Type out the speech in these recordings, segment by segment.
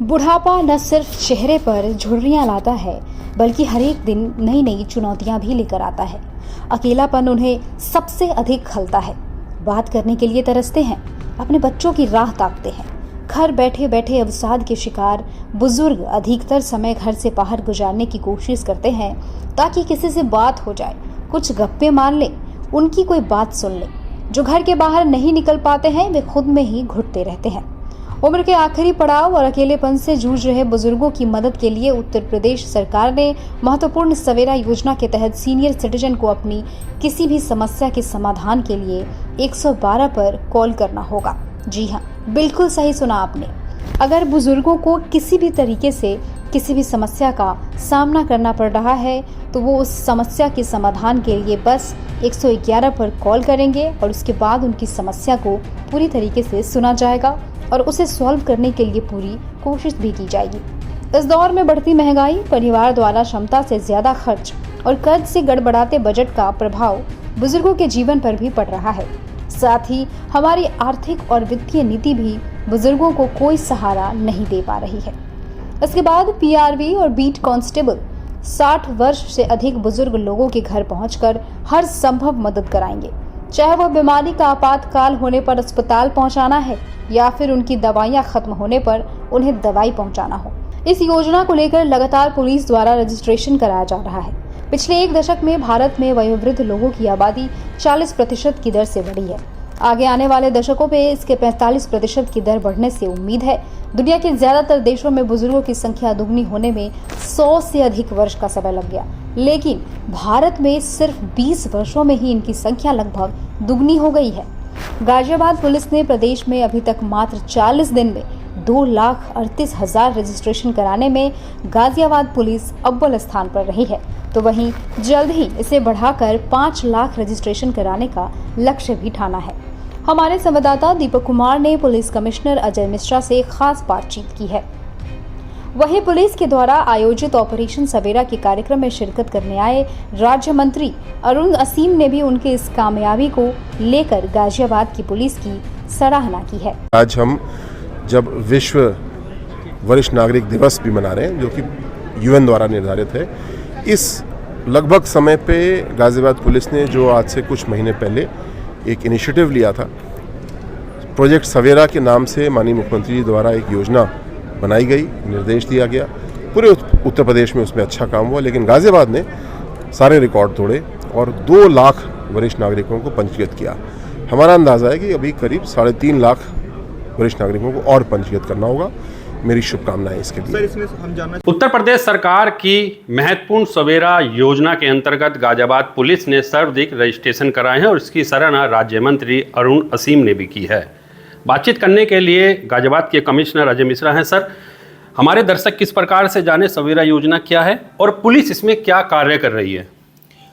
बुढ़ापा न सिर्फ चेहरे पर झुर्रियां लाता है, बल्कि हर एक दिन नई नई चुनौतियां भी लेकर आता है। अकेलापन उन्हें सबसे अधिक खलता है। बात करने के लिए तरसते हैं, अपने बच्चों की राह ताकते हैं। घर बैठे बैठे अवसाद के शिकार बुजुर्ग अधिकतर समय घर से बाहर गुजारने की कोशिश करते हैं, ताकि किसी से बात हो जाए, कुछ गप्पे मार लें, उनकी कोई बात सुन लें। जो घर के बाहर नहीं निकल पाते हैं, वे खुद में ही घुटते रहते हैं। उम्र के आखिरी पड़ाव और अकेलेपन से जूझ रहे बुजुर्गों की मदद के लिए उत्तर प्रदेश सरकार ने महत्वपूर्ण सवेरा योजना के तहत सीनियर सिटीजन को अपनी किसी भी समस्या के समाधान के लिए 112 पर कॉल करना होगा। जी हाँ, बिल्कुल सही सुना आपने। अगर बुजुर्गों को किसी भी तरीके से किसी भी समस्या का सामना करना पड़ रहा है, तो वो उस समस्या के समाधान के लिए बस 111 पर कॉल करेंगे और उसके बाद उनकी समस्या को पूरी तरीके से सुना जाएगा और उसे सॉल्व करने के लिए पूरी कोशिश भी की जाएगी। इस दौर में बढ़ती महंगाई, परिवार द्वारा क्षमता से ज्यादा खर्च और कर्ज से गड़बड़ाते बजट का प्रभाव बुजुर्गों के जीवन पर भी पड़ रहा है। साथ ही हमारी आर्थिक और वित्तीय नीति भी बुजुर्गों को कोई सहारा नहीं दे पा रही है। इसके बाद पीआरवी और बीट कांस्टेबल 60 वर्ष से अधिक बुजुर्ग लोगों के घर पहुंचकर हर संभव मदद कराएंगे, चाहे वह बीमारी का आपातकाल होने पर अस्पताल पहुंचाना है या फिर उनकी दवाइयां खत्म होने पर उन्हें दवाई पहुंचाना हो। इस योजना को लेकर लगातार पुलिस द्वारा रजिस्ट्रेशन कराया जा रहा है। पिछले एक दशक में भारत में वयोवृद्ध लोगों की आबादी 40% की दर से बढ़ी है। आगे आने वाले दशकों में इसके 45% की दर बढ़ने से उम्मीद है। दुनिया के ज्यादातर देशों में बुजुर्गों की संख्या दुगनी होने में 100 से अधिक वर्ष का समय लग गया, लेकिन भारत में सिर्फ 20 वर्षों में ही इनकी संख्या लगभग दुगनी हो गई है। गाजियाबाद पुलिस ने प्रदेश में अभी तक मात्र 40 दिन में 2,38,000 रजिस्ट्रेशन कराने में गाजियाबाद पुलिस अव्वल स्थान पर रही है, तो वहीं जल्द ही इसे बढ़ाकर 5 लाख रजिस्ट्रेशन कराने का लक्ष्य भी ठाना है। हमारे संवाददाता दीपक कुमार ने पुलिस कमिश्नर अजय मिश्रा से खास बातचीत की है। वहीं पुलिस के द्वारा आयोजित ऑपरेशन सवेरा के कार्यक्रम में शिरकत करने आए राज्य मंत्री अरुण असीम ने भी उनके इस कामयाबी को लेकर गाजियाबाद की पुलिस की सराहना की है। आज हम जब विश्व वरिष्ठ नागरिक दिवस भी मना रहे हैं, जो कि यूएन द्वारा निर्धारित है, इस लगभग समय पे गाजियाबाद पुलिस ने जो आज से कुछ महीने पहले एक इनिशिएटिव लिया था, प्रोजेक्ट सवेरा के नाम से माननीय मुख्यमंत्री जी द्वारा एक योजना बनाई गई, निर्देश दिया गया। पूरे उत्तर प्रदेश में उसमें अच्छा काम हुआ, लेकिन गाजियाबाद ने सारे रिकॉर्ड तोड़े और 2 लाख वरिष्ठ नागरिकों को पंजीकृत किया। हमारा अंदाज़ा है कि अभी करीब 3.5 लाख वरिष्ठ नागरिकों को और पंजीकृत करना होगा। मेरी शुभकामनाएं इसके लिए। सर, इसमें हम जानना उत्तर प्रदेश सरकार की महत्वपूर्ण सवेरा योजना के अंतर्गत गाजियाबाद पुलिस ने सर्वाधिक रजिस्ट्रेशन कराए हैं और इसकी सराहना राज्य मंत्री अरुण असीम ने भी की है। बातचीत करने के लिए गाजियाबाद के कमिश्नर अजय मिश्रा हैं। सर, हमारे दर्शक किस प्रकार से जाने सवेरा योजना क्या है और पुलिस इसमें क्या कार्य कर रही है?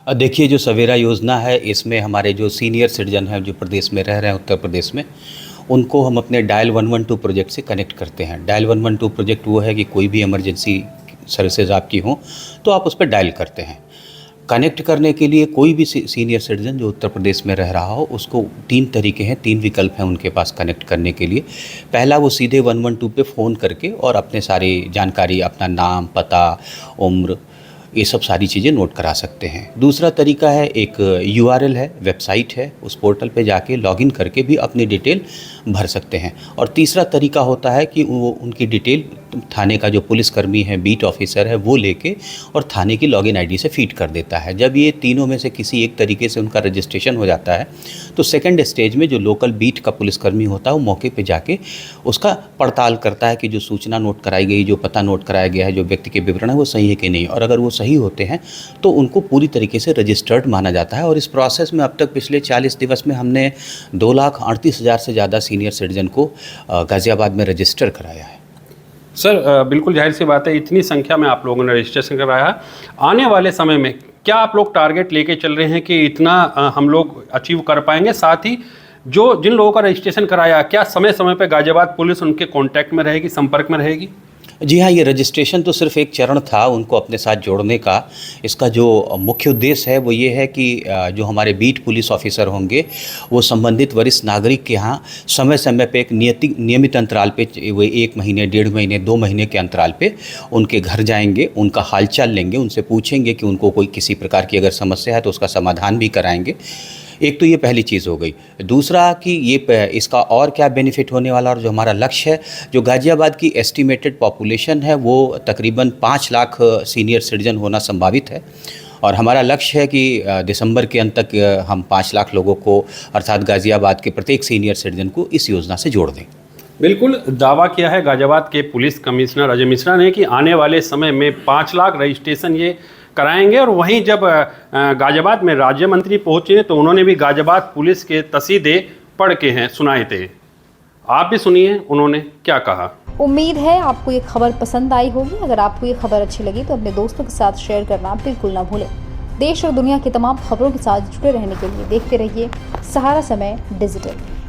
देखिए, जो सवेरा योजना है, इसमें हमारे जो सीनियर सिटीजन हैं जो प्रदेश में रह रहे हैं उत्तर प्रदेश में, उनको हम अपने डायल 112 प्रोजेक्ट से कनेक्ट करते हैं। डायल 112 प्रोजेक्ट वो है कि कोई भी इमरजेंसी सर्विसेज आपकी हो तो आप उस पर डायल करते हैं। कनेक्ट करने के लिए कोई भी सीनियर सिटीजन जो उत्तर प्रदेश में रह रहा हो, उसको 3 तरीके हैं, 3 विकल्प हैं उनके पास कनेक्ट करने के लिए। पहला, वो सीधे 112 पे फ़ोन करके और अपने सारी जानकारी, अपना नाम, पता, उम्र, ये सब सारी चीज़ें नोट करा सकते हैं। दूसरा तरीका है, एक URL है, वेबसाइट है, उस पोर्टल पे जाके लॉगिन करके भी अपनी डिटेल भर सकते हैं। और तीसरा तरीका होता है कि वो उनकी डिटेल थाने का जो पुलिसकर्मी है, बीट ऑफिसर है, वो लेके और थाने की लॉगिन आईडी से फीड कर देता है। जब ये तीनों में से किसी एक तरीके से उनका रजिस्ट्रेशन हो जाता है, तो सेकंड स्टेज में जो लोकल बीट का पुलिसकर्मी होता है, वो मौके पे जाके उसका पड़ताल करता है कि जो सूचना नोट कराई गई, जो पता नोट कराया गया है, जो व्यक्ति के विवरण है, वो सही है कि नहीं। और अगर वो सही होते हैं तो उनको पूरी तरीके से रजिस्टर्ड माना जाता है। और इस प्रोसेस में अब तक पिछले 40 दिवस में हमने 2,38,000 से ज़्यादा सीनियर सिटीजन को गाजियाबाद में रजिस्टर कराया है। सर, बिल्कुल जाहिर सी बात है, इतनी संख्या में आप लोगों ने रजिस्ट्रेशन कराया है। आने वाले समय में क्या आप लोग टारगेट लेके चल रहे हैं कि इतना हम लोग अचीव कर पाएंगे? साथ ही जिन लोगों का रजिस्ट्रेशन कराया, क्या समय समय पे गाजियाबाद पुलिस उनके कांटेक्ट में रहेगी, संपर्क में रहेगी? जी हाँ, ये रजिस्ट्रेशन तो सिर्फ एक चरण था उनको अपने साथ जोड़ने का। इसका जो मुख्य उद्देश्य है वो ये है कि जो हमारे बीट पुलिस ऑफिसर होंगे वो संबंधित वरिष्ठ नागरिक के यहाँ समय समय पे एक नियमित अंतराल पे, वो 1 महीने, 1.5 महीने, 2 महीने के अंतराल पे उनके घर जाएंगे, उनका हालचाल लेंगे, उनसे पूछेंगे कि उनको कोई किसी प्रकार की अगर समस्या है तो उसका समाधान भी कराएंगे। एक तो ये पहली चीज़ हो गई। दूसरा कि ये इसका और क्या बेनिफिट होने वाला, और जो हमारा लक्ष्य है, जो गाज़ियाबाद की एस्टिमेटेड पॉपुलेशन है वो तकरीबन 5 लाख सीनियर सिटीजन होना संभावित है, और हमारा लक्ष्य है कि दिसंबर के अंत तक हम 5 लाख लोगों को अर्थात गाज़ियाबाद के प्रत्येक सीनियर सिटीजन को इस योजना से जोड़ दें। बिल्कुल दावा किया है गाजियाबाद के पुलिस कमिश्नर अजय मिश्रा ने कि आने वाले समय में 5 लाख रजिस्ट्रेशन ये कराएंगे। और वहीं जब गाजियाबाद में राज्य मंत्री पहुंचे तो उन्होंने भी गाजियाबाद पुलिस के तसीदे पढ़ के हैं सुनाए थे। आप भी सुनिए उन्होंने क्या कहा। उम्मीद है आपको ये खबर पसंद आई होगी। अगर आपको ये खबर अच्छी लगी तो अपने दोस्तों के साथ शेयर करना बिल्कुल ना भूलें। देश और दुनिया की तमाम खबरों के साथ जुड़े रहने के लिए देखते रहिए सहारा समय डिजिटल।